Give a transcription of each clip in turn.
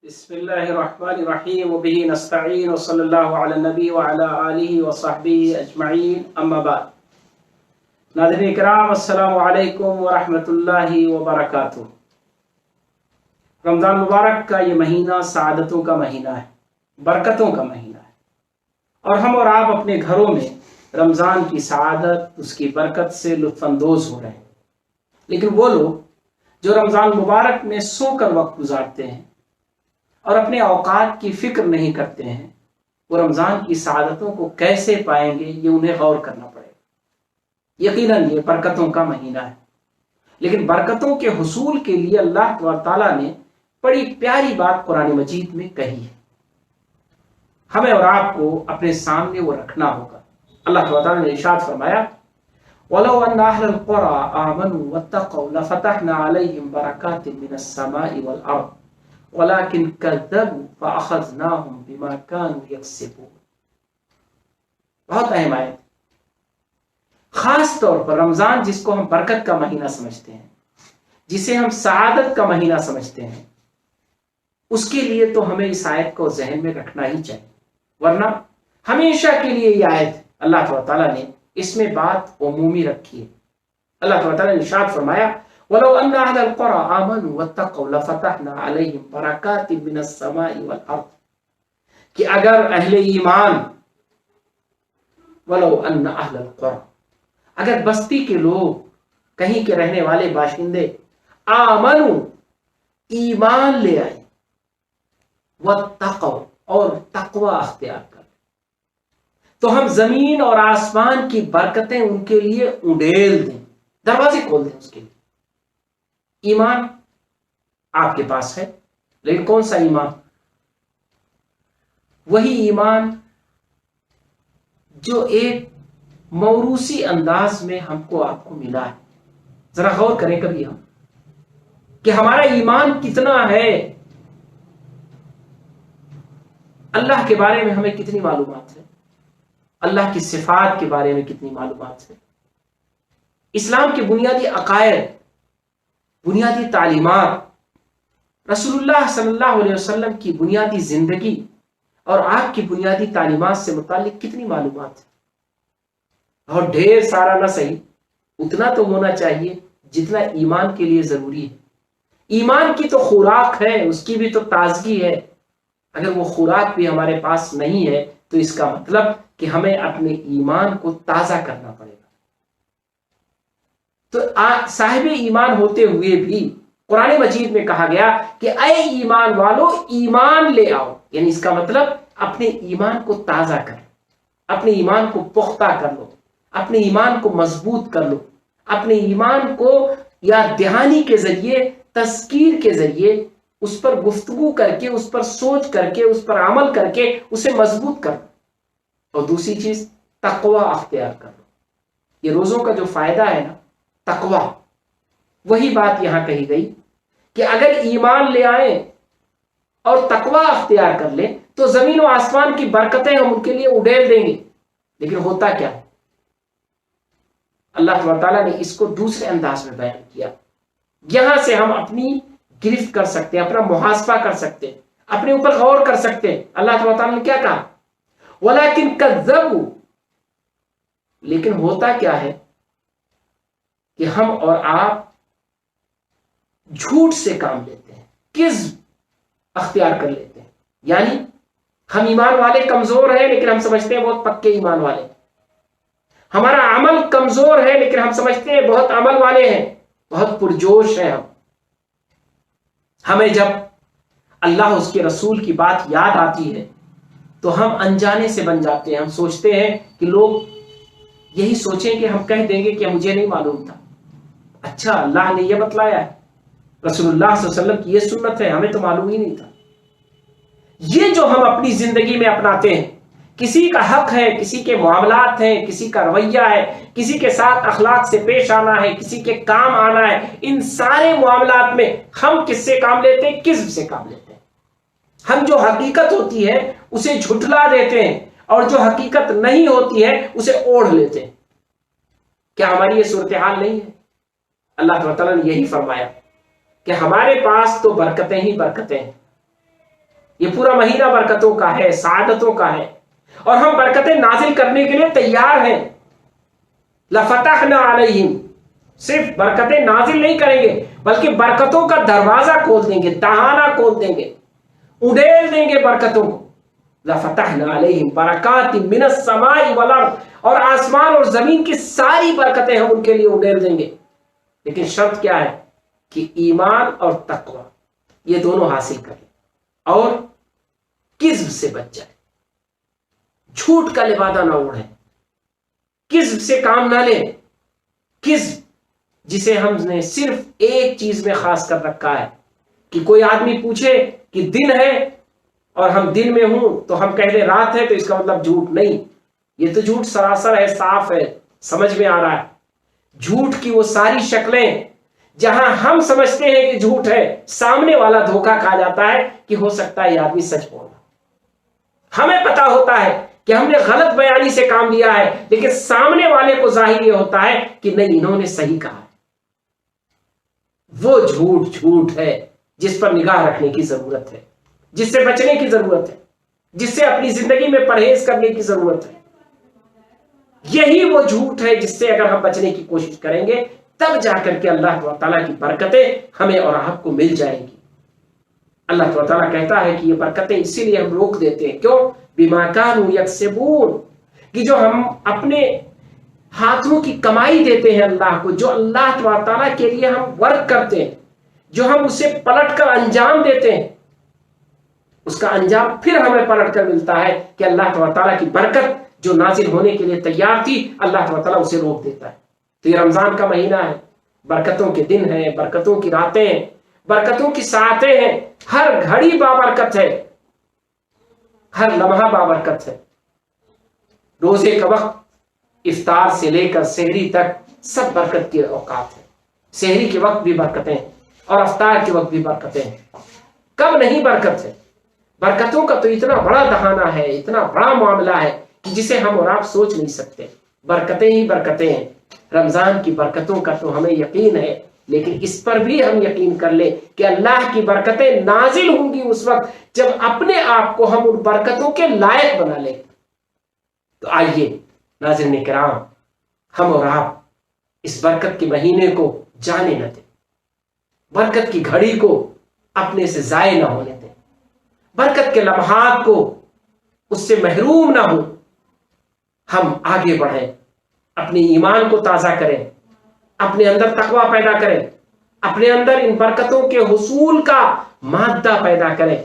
بسم اللہ الرحمن الرحیم وبہ نستعین وصلی اللہ علی النبی وعلی آلہ وصحبہ اجمعین اما بعد. ناظرین کرام، السلام علیکم ورحمۃ اللہ وبرکاتہ. رمضان مبارک کا یہ مہینہ سعادتوں کا مہینہ ہے، برکتوں کا مہینہ ہے، اور ہم اور آپ اپنے گھروں میں رمضان کی سعادت، اس کی برکت سے لطف اندوز ہو رہے ہیں. لیکن وہ لوگ جو رمضان مبارک میں سو کر وقت گزارتے ہیں اور اپنے اوقات کی فکر نہیں کرتے ہیں، وہ رمضان کی سعادتوں کو کیسے پائیں گے، یہ انہیں غور کرنا پڑے گا. یقیناً یہ برکتوں کا مہینہ ہے، لیکن برکتوں کے حصول کے لیے اللہ تعالیٰ نے بڑی پیاری بات قرآن مجید میں کہی ہے. ہمیں اور آپ کو اپنے سامنے وہ رکھنا ہوگا. اللہ تعالیٰ نے ارشاد فرمایا، وَلَوْ أَنَّ أَهْلَ الْقُرَىٰ آمَنُوا وَاتَّقَوْا لَفَتَحْنَا عَلَيْهِمْ بَرَكَاتٍ مِّنَ السَّمَاءِ وَالْأَرْضِ وَلَكِنْ كَذَّبُوا فَأَخَذْنَاهُمْ بِمَا كَانُوا يَكْسِبُونَ. بہت اہم آیت. خاص طور پر رمضان، جس کو ہم برکت کا مہینہ سمجھتے ہیں، جسے ہم سعادت کا مہینہ سمجھتے ہیں، اس کے لیے تو ہمیں اس آیت کو ذہن میں رکھنا ہی چاہیے، ورنہ ہمیشہ کے لیے یہ آیت اللہ تعالیٰ نے اس میں بات عمومی رکھی ہے. اللہ تعالیٰ نے ارشاد فرمایا، وَلَوْ أَنَّ أَهْلَ الْقُرَىٰ آمَنُوا وَاتَّقَوْا لَفَتَحْنَا عَلَيْهِمْ بَرَكَاتٍ مِّنَ السَّمَاءِ وَالْأَرْضِ. کہ اگر اہل ایمان، وَلَوْ أَنَّ أَهْلَ الْقُرَىٰ، اگر بستی کے لوگ، کہیں کے رہنے والے باشندے، آمنوا، ایمان لے آئے، وَاتَّقَوْا، اور تقوی اختیار کر، تو ہم زمین اور آسمان کی برکتیں ان کے لیے اڈیل دیں، دروازے کھول دیں اس کے لیے. ایمان آپ کے پاس ہے، لیکن کون سا ایمان؟ وہی ایمان جو ایک موروثی انداز میں ہم کو آپ کو ملا ہے. ذرا غور کریں کبھی ہم کہ ہمارا ایمان کتنا ہے. اللہ کے بارے میں ہمیں کتنی معلومات ہے، اللہ کی صفات کے بارے میں کتنی معلومات ہے، اسلام کے بنیادی عقائد، بنیادی تعلیمات، رسول اللہ صلی اللہ علیہ وسلم کی بنیادی زندگی اور آپ کی بنیادی تعلیمات سے متعلق کتنی معلومات ہے. اور ڈھیر سارا نہ صحیح، اتنا تو ہونا چاہیے جتنا ایمان کے لیے ضروری ہے. ایمان کی تو خوراک ہے، اس کی بھی تو تازگی ہے. اگر وہ خوراک بھی ہمارے پاس نہیں ہے تو اس کا مطلب کہ ہمیں اپنے ایمان کو تازہ کرنا پڑے گا. تو صاحب ایمان ہوتے ہوئے بھی قرآن مجید میں کہا گیا کہ اے ایمان والو، ایمان لے آؤ. یعنی اس کا مطلب اپنے ایمان کو تازہ کر، اپنے ایمان کو پختہ کر لو، اپنے ایمان کو مضبوط کر لو، اپنے ایمان کو یاد دہانی کے ذریعے، تذکیر کے ذریعے اس پر گفتگو کر کے، اس پر سوچ کر کے، اس پر عمل کر کے اسے مضبوط کر لو. اور دوسری چیز، تقوی اختیار کر لو. یہ روزوں کا جو فائدہ ہے نا، تقوی، وہی بات یہاں کہی گئی کہ اگر ایمان لے آئیں اور تقوی اختیار کر لیں تو زمین و آسمان کی برکتیں ہم ان کے لیے اڈیل دیں گے. لیکن ہوتا کیا ہے؟ اللہ تعالیٰ نے اس کو دوسرے انداز میں بیان کیا. یہاں سے ہم اپنی گرفت کر سکتے ہیں، اپنا محاسبہ کر سکتے ہیں، اپنے اوپر غور کر سکتے ہیں. اللہ تعالیٰ نے کیا کہا؟ وَلَكِنْ كَذَّبُوا. لیکن ہوتا کیا ہے کہ ہم اور آپ جھوٹ سے کام لیتے ہیں، کذب اختیار کر لیتے ہیں. یعنی ہم ایمان والے کمزور ہیں لیکن ہم سمجھتے ہیں بہت پکے ایمان والے ہیں. ہمارا عمل کمزور ہے لیکن ہم سمجھتے ہیں بہت عمل والے ہیں، بہت پرجوش ہیں. ہمیں جب اللہ اس کے رسول کی بات یاد آتی ہے تو ہم انجانے سے بن جاتے ہیں. ہم سوچتے ہیں کہ لوگ یہی سوچیں کہ ہم کہہ دیں گے کہ مجھے نہیں معلوم تھا. اچھا، اللہ نے یہ بتلایا ہے، رسول اللہ صلی اللہ علیہ وسلم کی یہ سنت ہے، ہمیں تو معلوم ہی نہیں تھا. یہ جو ہم اپنی زندگی میں اپناتے ہیں، کسی کا حق ہے، کسی کے معاملات ہیں، کسی کا رویہ ہے، کسی کے ساتھ اخلاق سے پیش آنا ہے، کسی کے کام آنا ہے، ان سارے معاملات میں ہم کس سے کام لیتے ہیں؟ کذب سے کام لیتے ہیں. ہم جو حقیقت ہوتی ہے اسے جھٹلا دیتے ہیں، اور جو حقیقت نہیں ہوتی ہے اسے اوڑھ لیتے ہیں. کیا ہماری یہ صورتحال نہیں ہے؟ اللہ تعالیٰ نے یہی فرمایا کہ ہمارے پاس تو برکتیں ہی برکتیں ہیں، یہ پورا مہینہ برکتوں کا ہے، سعادتوں کا ہے، اور ہم برکتیں نازل کرنے کے لیے تیار ہیں۔ لفتحنا علیہم، صرف برکتیں نازل نہیں کریں گے بلکہ برکتوں کا دروازہ کھول دیں گے، دہانہ کھول دیں گے، اڈیل دیں گے برکتوں کو۔ لفتحنا علیہم برکات من السماء والارض، اور آسمان اور زمین کی ساری برکتیں ہم ان کے لیے اڈیل دیں گے، لیکن شرط کیا ہے کہ ایمان اور تقوی یہ دونوں حاصل کریں اور کذب سے بچ جائے، جھوٹ کا لبادہ نہ اوڑھے، کذب سے کام نہ لیں۔ کذب جسے ہم نے صرف ایک چیز میں خاص کر رکھا ہے کہ کوئی آدمی پوچھے کہ دن ہے اور ہم دن میں ہوں تو ہم کہہ دیں رات ہے، تو اس کا مطلب جھوٹ نہیں، یہ تو جھوٹ سراسر ہے، صاف ہے، سمجھ میں آ رہا ہے۔ جھوٹ کی وہ ساری شکلیں جہاں ہم سمجھتے ہیں کہ جھوٹ ہے، سامنے والا دھوکہ کھا جاتا ہے کہ ہو سکتا ہے یہ آدمی سچ بول رہا۔ ہمیں پتا ہوتا ہے کہ ہم نے غلط بیانی سے کام لیا ہے، لیکن سامنے والے کو ظاہر یہ ہوتا ہے کہ نہیں، انہوں نے صحیح کہا ہے۔ وہ جھوٹ ہے جس پر نگاہ رکھنے کی ضرورت ہے، جس سے بچنے کی ضرورت ہے، جس سے اپنی زندگی میں پرہیز کرنے کی ضرورت ہے۔ یہی وہ جھوٹ ہے جس سے اگر ہم بچنے کی کوشش کریں گے تب جا کر کے اللہ تعالیٰ کی برکتیں ہمیں اور آپ کو مل جائیں گی۔ اللہ تعالیٰ کہتا ہے کہ یہ برکتیں اسی لیے ہم روک دیتے ہیں، کیوں؟ بما کانوا یکسبون، کہ جو ہم اپنے ہاتھوں کی کمائی دیتے ہیں اللہ کو، جو اللہ تعالیٰ کے لیے ہم ورک کرتے ہیں، جو ہم اسے پلٹ کر انجام دیتے ہیں، اس کا انجام پھر ہمیں پلٹ کر ملتا ہے کہ اللہ تعالیٰ کی برکت جو نازل ہونے کے لیے تیار تھی، اللہ تعالیٰ اسے روک دیتا ہے۔ تو یہ رمضان کا مہینہ ہے، برکتوں کے دن ہیں، برکتوں کی راتیں ہیں، برکتوں کی ساعتیں ہیں، ہر گھڑی بابرکت ہے، ہر لمحہ بابرکت ہے۔ روزے کا وقت افطار سے لے کر سحری تک سب برکت کے اوقات ہیں، سحری کے وقت بھی برکتیں ہیں اور افطار کے وقت بھی برکتیں ہیں۔ کب نہیں برکت ہے؟ برکتوں کا تو اتنا بڑا دہانہ ہے، اتنا بڑا معاملہ ہے کہ جسے ہم اور آپ سوچ نہیں سکتے۔ برکتیں ہی برکتیں ہیں۔ رمضان کی برکتوں کا تو ہمیں یقین ہے، لیکن اس پر بھی ہم یقین کر لیں کہ اللہ کی برکتیں نازل ہوں گی اس وقت جب اپنے آپ کو ہم ان برکتوں کے لائق بنا لیں۔ تو آئیے ناظرین کرام، ہم اور آپ اس برکت کے مہینے کو جانے نہ دیں، برکت کی گھڑی کو اپنے سے ضائع نہ ہونے دیں، برکت کے لمحات کو اس سے محروم نہ ہوں۔ ہم آگے بڑھیں، اپنے ایمان کو تازہ کریں، اپنے اندر تقوی پیدا کریں، اپنے اندر ان برکتوں کے حصول کا مادہ پیدا کریں،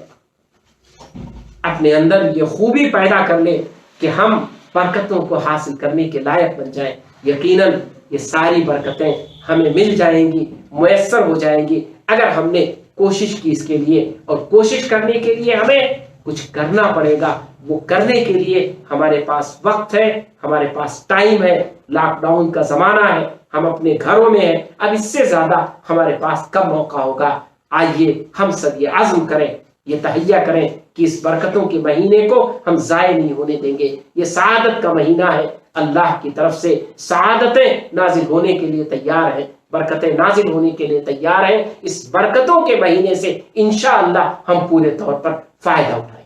اپنے اندر یہ خوبی پیدا کر لیں کہ ہم برکتوں کو حاصل کرنے کے لائق بن جائیں۔ یقیناً یہ ساری برکتیں ہمیں مل جائیں گی، میسر ہو جائیں گی اگر ہم نے کوشش کی اس کے لیے، اور کوشش کرنے کے لیے ہمیں کچھ کرنا پڑے گا۔ وہ کرنے کے لیے ہمارے پاس وقت ہے، ہمارے پاس ٹائم ہے۔ لاک ڈاؤن کا زمانہ ہے، ہم اپنے گھروں میں ہیں، اب اس سے زیادہ ہمارے پاس کم موقع ہوگا۔ آئیے ہم سب یہ عزم کریں، یہ تہیہ کریں کہ اس برکتوں کے مہینے کو ہم ضائع نہیں ہونے دیں گے۔ یہ سعادت کا مہینہ ہے، اللہ کی طرف سے سعادتیں نازل ہونے کے لیے تیار ہیں، برکتیں نازل ہونے کے لیے تیار ہیں۔ اس برکتوں کے مہینے سے انشاءاللہ ہم پورے طور پر فائدہ اٹھائیں۔